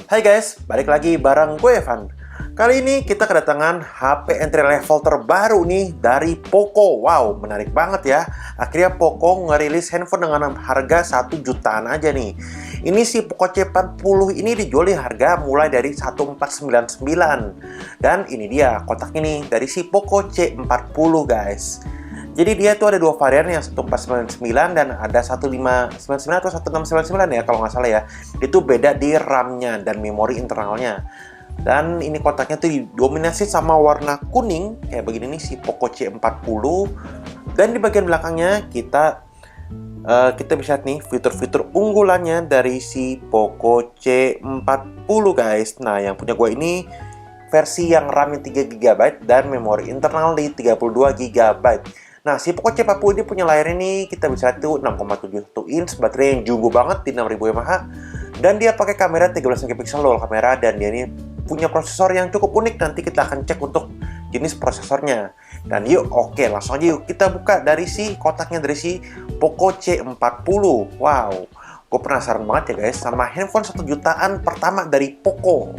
Hai guys, balik lagi bareng gue Evan. Kali ini kita kedatangan HP entry level terbaru nih dari Poco. Wow, menarik banget ya. Akhirnya Poco ngerilis handphone dengan harga 1 jutaan aja nih. Ini si Poco C40 ini dijual di harga mulai dari 1499. Dan ini dia kotaknya nih dari si Poco C40 guys. Jadi dia tuh ada dua varian, yang 1499 dan ada 1599 atau 1699 ya kalau nggak salah ya. Itu beda di RAM-nya dan memori internalnya. Dan ini kotaknya tuh didominasi sama warna kuning kayak begini nih si Poco C40. Dan di bagian belakangnya kita bisa lihat nih fitur-fitur unggulannya dari si Poco C40 guys. Nah, yang punya gue ini versi yang RAM 3GB dan memori internal di 32GB. Nah, si Poco C40 ini punya layar ini kita bisa lihat tuh 6,71 inch, baterai yang jumbo banget di 6000 mAh, dan dia pakai kamera 13 MP dual kamera, dan dia ini punya prosesor yang cukup unik. Nanti kita akan cek untuk jenis prosesornya. Dan yuk, oke, langsung aja yuk kita buka dari si kotaknya dari si Poco C40. Wow, gue penasaran banget ya guys sama handphone 1 jutaan pertama dari Poco.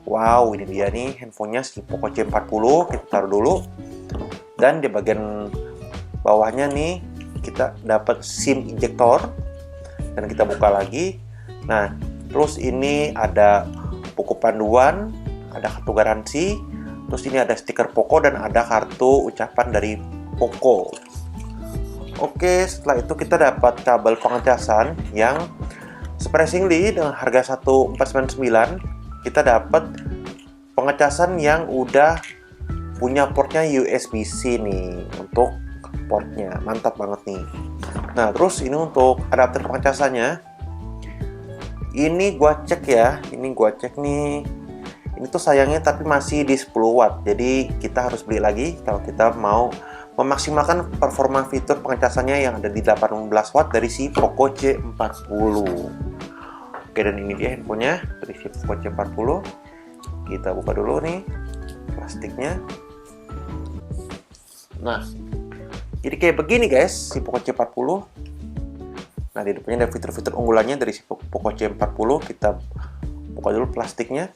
Wow, ini dia nih handphonenya si Poco C40. Kita taruh dulu. Dan di bagian bawahnya nih kita dapat SIM injektor, dan kita buka lagi. Nah, terus ini ada buku panduan, ada kartu garansi, terus ini ada stiker Poco dan ada kartu ucapan dari Poco. Oke, setelah itu kita dapat kabel pengecasan yang surprisingly dengan harga 1499 kita dapat pengecasan yang udah punya portnya USB-C nih untuk portnya, mantap banget nih. Nah, terus ini untuk adapter pengecasannya, ini gua cek ya, ini tuh sayangnya tapi masih di 10 watt, jadi kita harus beli lagi kalau kita mau memaksimalkan performa fitur pengecasannya yang ada di 18 watt dari si Poco C40. Oke, dan ini dia handphonenya dari si Poco C40. Kita buka dulu nih plastiknya. Nah, jadi kayak begini guys si Poco C40. Nah, di depannya ada fitur-fitur unggulannya dari si Poco C40. Kita buka dulu plastiknya.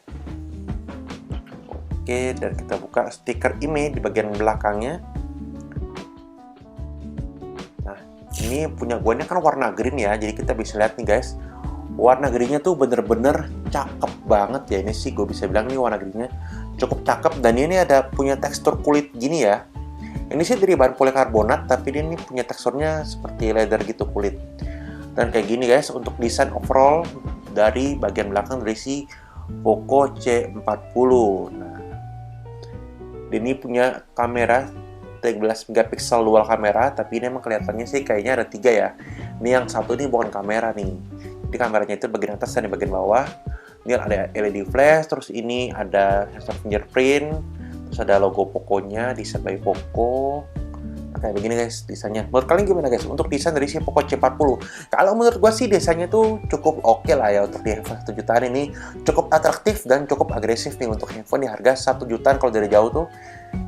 Oke, dan kita buka stiker IMEI di bagian belakangnya. Nah, ini punya gue ini kan warna green ya, jadi kita bisa lihat nih guys, warna greennya tuh bener-bener cakep banget ya. Ini sih gue bisa bilang nih warna greennya cukup cakep, dan ini ada punya tekstur kulit gini ya. Ini sih dari bahan polikarbonat, tapi ini punya teksturnya seperti leather gitu kulit. Dan kayak gini guys untuk desain overall dari bagian belakang dari si Poco C40. Nah, ini punya kamera 13 megapiksel dual kamera, tapi ini emang kelihatannya sih kayaknya ada 3 ya. Ini yang satu ini bukan kamera nih. Jadi kameranya itu bagian atas dan di bagian bawah. Ini ada LED flash, terus ini ada sensor fingerprint, terus ada logo Poco-nya, desain by Poco. Nah, kayak begini guys desainnya. Menurut kalian gimana guys untuk desain dari si Poco C40? Kalau menurut gua sih desainnya tuh cukup oke lah ya untuk di handphone 1 jutaan ini. Cukup atraktif dan cukup agresif nih untuk handphone di harga 1 jutaan. Kalau dari jauh tuh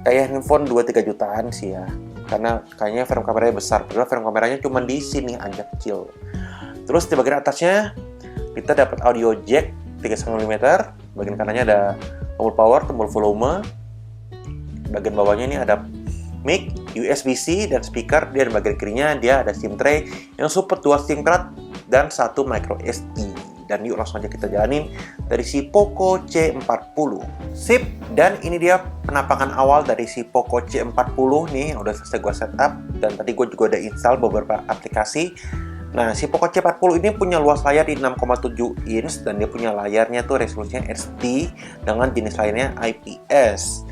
kayak handphone 2-3 jutaan sih ya. Karena kayaknya frame kameranya besar, padahal frame kameranya cuma di sini aja kecil. Terus di bagian atasnya kita dapat audio jack 3,5 mm. Bagian kanannya ada tombol power, tombol volume. Bagian bawahnya ini ada mic, USB-C, dan speaker. Dan bagian kirinya dia ada SIM tray yang support 2 SIM card dan 1 micro SD. Dan yuk langsung aja kita jalanin dari si Poco C40. Sip, dan ini dia penampakan awal dari si Poco C40 nih. Udah selesai gue setup, dan tadi gue juga udah install beberapa aplikasi. Nah, si Poco C40 ini punya luas layar di 6,7 inch, dan dia punya layarnya tuh resolusinya HD dengan jenis layarnya IPS.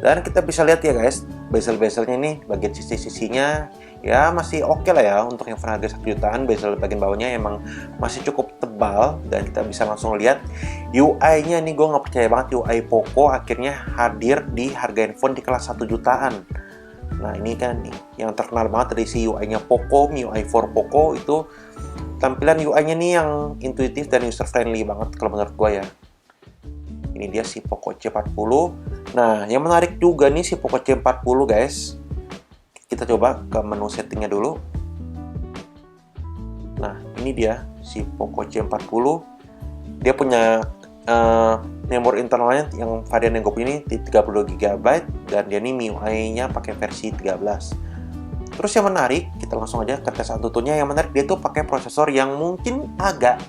Dan kita bisa lihat ya guys, bezel-bezelnya nih, bagian sisi-sisinya ya masih oke lah ya untuk yang harga 1 jutaan. Bezel bagian bawahnya emang masih cukup tebal, dan kita bisa langsung lihat UI-nya nih. Gue nggak percaya banget UI Poco akhirnya hadir di harga handphone di kelas 1 jutaan. Nah, ini kan nih yang terkenal banget dari si UI-nya Poco, MIUI 4 Poco itu tampilan UI-nya nih yang intuitif dan user friendly banget kalau menurut gue ya. Ini dia si Poco C40. Nah, yang menarik juga nih si Poco C40 guys. Kita coba ke menu settingnya dulu. Nah, ini dia si Poco C40. Dia punya memori internalnya yang varian yang gue punya ini 32 GB dan dia ini MIUI-nya pakai versi 13. Terus yang menarik, kita langsung aja ke tes Antutunya. Yang menarik, dia tuh pakai prosesor yang mungkin agak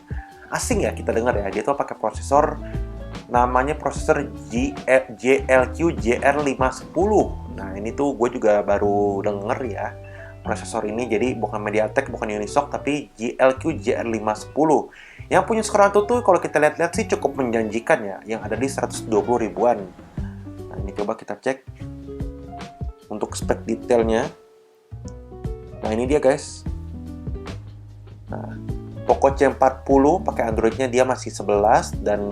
asing ya kita dengar ya. Dia tuh pakai prosesor namanya prosesor JLQ JR510. Nah ini tuh gue juga baru denger ya prosesor ini. Jadi bukan MediaTek, bukan Unisoc, tapi JLQ JR510. Yang punya skor Antutu kalau kita lihat-lihat sih cukup menjanjikan ya, yang ada di 120 ribuan. Nah ini coba kita cek untuk spek detailnya. Nah ini dia guys. Nah, Poco C40 pakai Androidnya dia masih 11 dan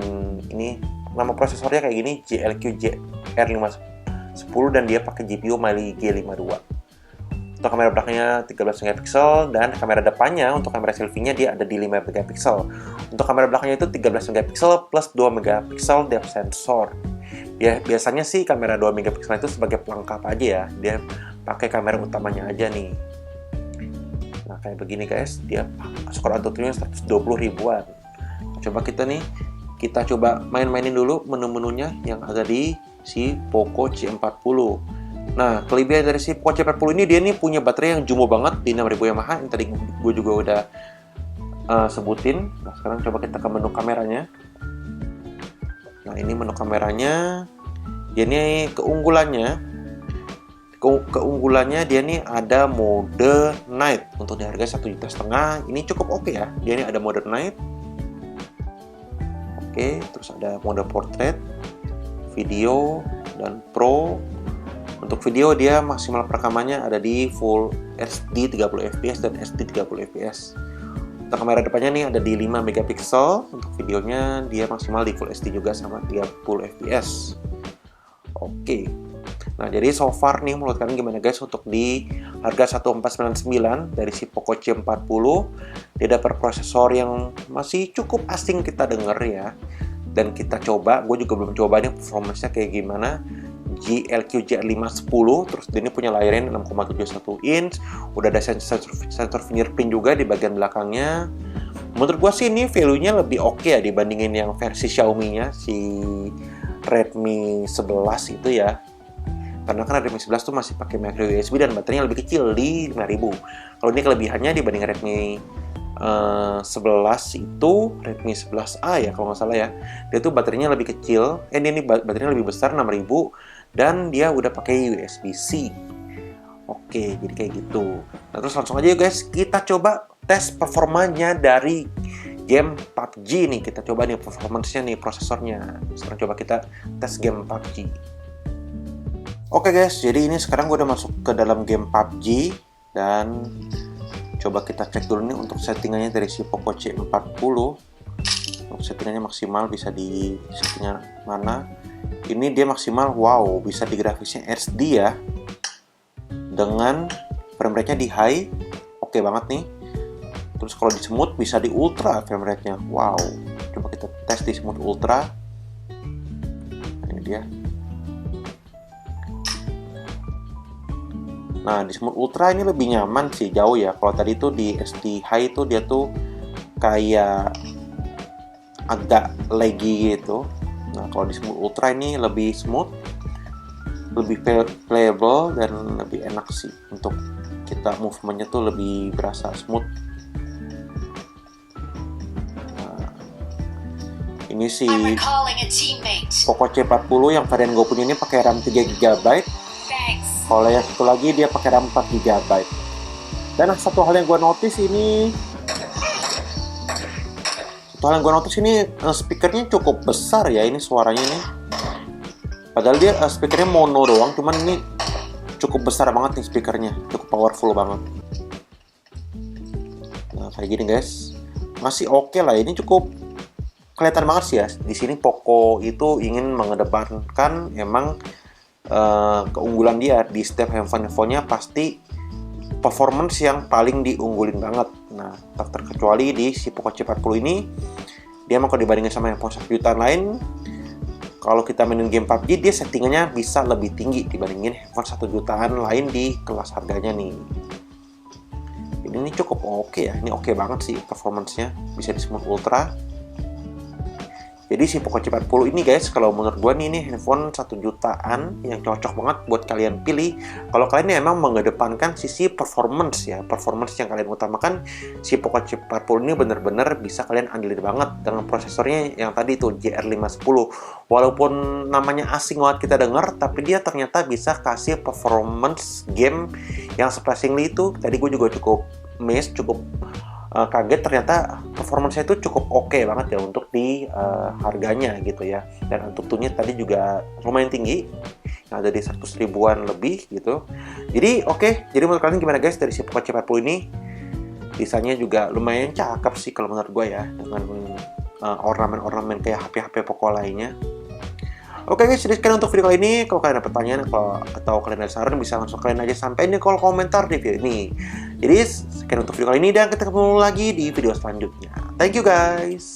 ini nama prosesornya kayak gini JLQ JR510 dan dia pakai GPU Mali G52. Untuk kamera belakangnya 13 MP dan kamera depannya untuk kamera selfie-nya dia ada di 5 MP. Untuk kamera belakangnya itu 13 MP plus 2 MP depth sensor. Biasanya sih kamera 2 MP itu sebagai pelengkap aja ya. Dia pakai kamera utamanya aja nih. Nah kayak begini guys, dia skor Antutunya 120 ribuan. Coba kita coba main-mainin dulu menu-menunya yang ada di si Poco C40. Nah kelebihan dari si Poco C40 ini, dia nih punya baterai yang jumbo banget di 6000 mAh yang tadi gue juga udah sebutin. Nah sekarang coba kita ke menu kameranya. Nah ini menu kameranya, dia nih keunggulannya dia nih ada mode night untuk di harga 1,5 juta. Ini cukup oke ya. Dia nih ada mode night. Oke, terus ada mode portrait, video dan pro. Untuk video dia maksimal perekamannya ada di Full HD 30 fps dan SD 30 fps. Untuk kamera depannya nih ada di 5 MP. Untuk videonya dia maksimal di Full HD juga sama 30 fps. Oke. Nah, jadi so far nih menurut kalian gimana guys untuk di harga 1499 dari si Poco C40. Dia dapat prosesor yang masih cukup asing kita denger ya. Dan kita coba, gue juga belum coba nih performance-nya kayak gimana. JLQ JR510, terus dia ini punya layarnya 6,71 inch. Udah ada sensor fingerprint juga di bagian belakangnya. Menurut gue sih ini value-nya lebih oke ya dibandingin yang versi Xiaomi-nya, si Redmi 11 itu ya. Karena kan Redmi 11 tuh masih pakai micro USB dan baterainya lebih kecil di 5000. Kalau ini kelebihannya dibanding Redmi 11 itu Redmi 11A ya kalau nggak salah ya. Dia tuh baterainya lebih kecil, dia ini baterainya lebih besar 6000 dan dia udah pakai USB-C. Oke, jadi kayak gitu. Nah, terus langsung aja ya guys, kita coba tes performanya dari game PUBG nih. Kita coba nih performance-nya nih, prosesornya. Sekarang coba kita tes game PUBG. Oke guys, jadi ini sekarang gue udah masuk ke dalam game PUBG dan coba kita cek dulu nih untuk settingannya dari si Poco C40. Untuk settingannya maksimal bisa di settingan mana? Ini dia maksimal, wow, bisa di grafisnya HD ya. Dengan frame rate-nya di high, oke banget nih. Terus kalau di smooth bisa di ultra frame rate-nya, wow. Coba kita tes di smooth ultra. Ini dia. Nah, di Smooth Ultra ini lebih nyaman sih, jauh ya. Kalau tadi tuh di SD High itu dia tuh kayak agak laggy gitu. Nah, kalau di Smooth Ultra ini lebih smooth, lebih playable, dan lebih enak sih. Untuk kita movementnya tuh lebih berasa smooth. Nah, ini sih Poco C40 yang varian gue punya ini pakai RAM 3 GB. Kalau yang satu lagi dia pakai RAM 4 GB. Dan satu hal yang gue notice ini, speakernya cukup besar ya, ini suaranya nih. Padahal dia speakernya mono doang, cuman ini cukup besar banget nih speakernya, cukup powerful banget. Nah kayak gini guys, masih oke lah, ini cukup kelihatan banget sih ya. Di sini Poco itu ingin mengedepankan emang keunggulan dia di setiap handphone-nya pasti performance yang paling diunggulin banget. Nah, tak terkecuali di si Poco C40 ini, dia emang kalau dibandingin sama handphone 1 jutaan lain, kalau kita mainin game PUBG, dia settingannya bisa lebih tinggi dibandingin handphone 1 jutaan lain di kelas harganya nih. Ini cukup oke ya, ini oke banget sih performance-nya, bisa di Smooth Ultra. Jadi si Poco C40 ini guys, kalau menurut gue nih handphone 1 jutaan yang cocok banget buat kalian pilih. Kalau kalian emang mengedepankan sisi performance ya, performance yang kalian utamakan, si Poco C40 ini bener-bener bisa kalian andelin banget dengan prosesornya yang tadi tuh JR510. Walaupun namanya asing banget kita denger, tapi dia ternyata bisa kasih performance game yang surprisingly itu, tadi gue juga cukup amazed, cukup kaget ternyata performanya itu cukup oke banget ya untuk di harganya gitu ya. Dan Antutunya tadi juga lumayan tinggi, ada di 100 ribuan lebih gitu. Jadi oke, jadi menurut kalian gimana guys dari si Poco C40 ini? Desainnya juga lumayan cakep sih kalau menurut gue ya, dengan ornamen-ornamen kayak HP-HP Poco lainnya. Oke guys, jadi sekian untuk video kali ini. Kalau kalian ada pertanyaan atau kalian ada saran, bisa langsung kalian aja sampein di kolom komentar di video ini. Jadi sekian untuk video kali ini, dan kita ketemu lagi di video selanjutnya. Thank you guys.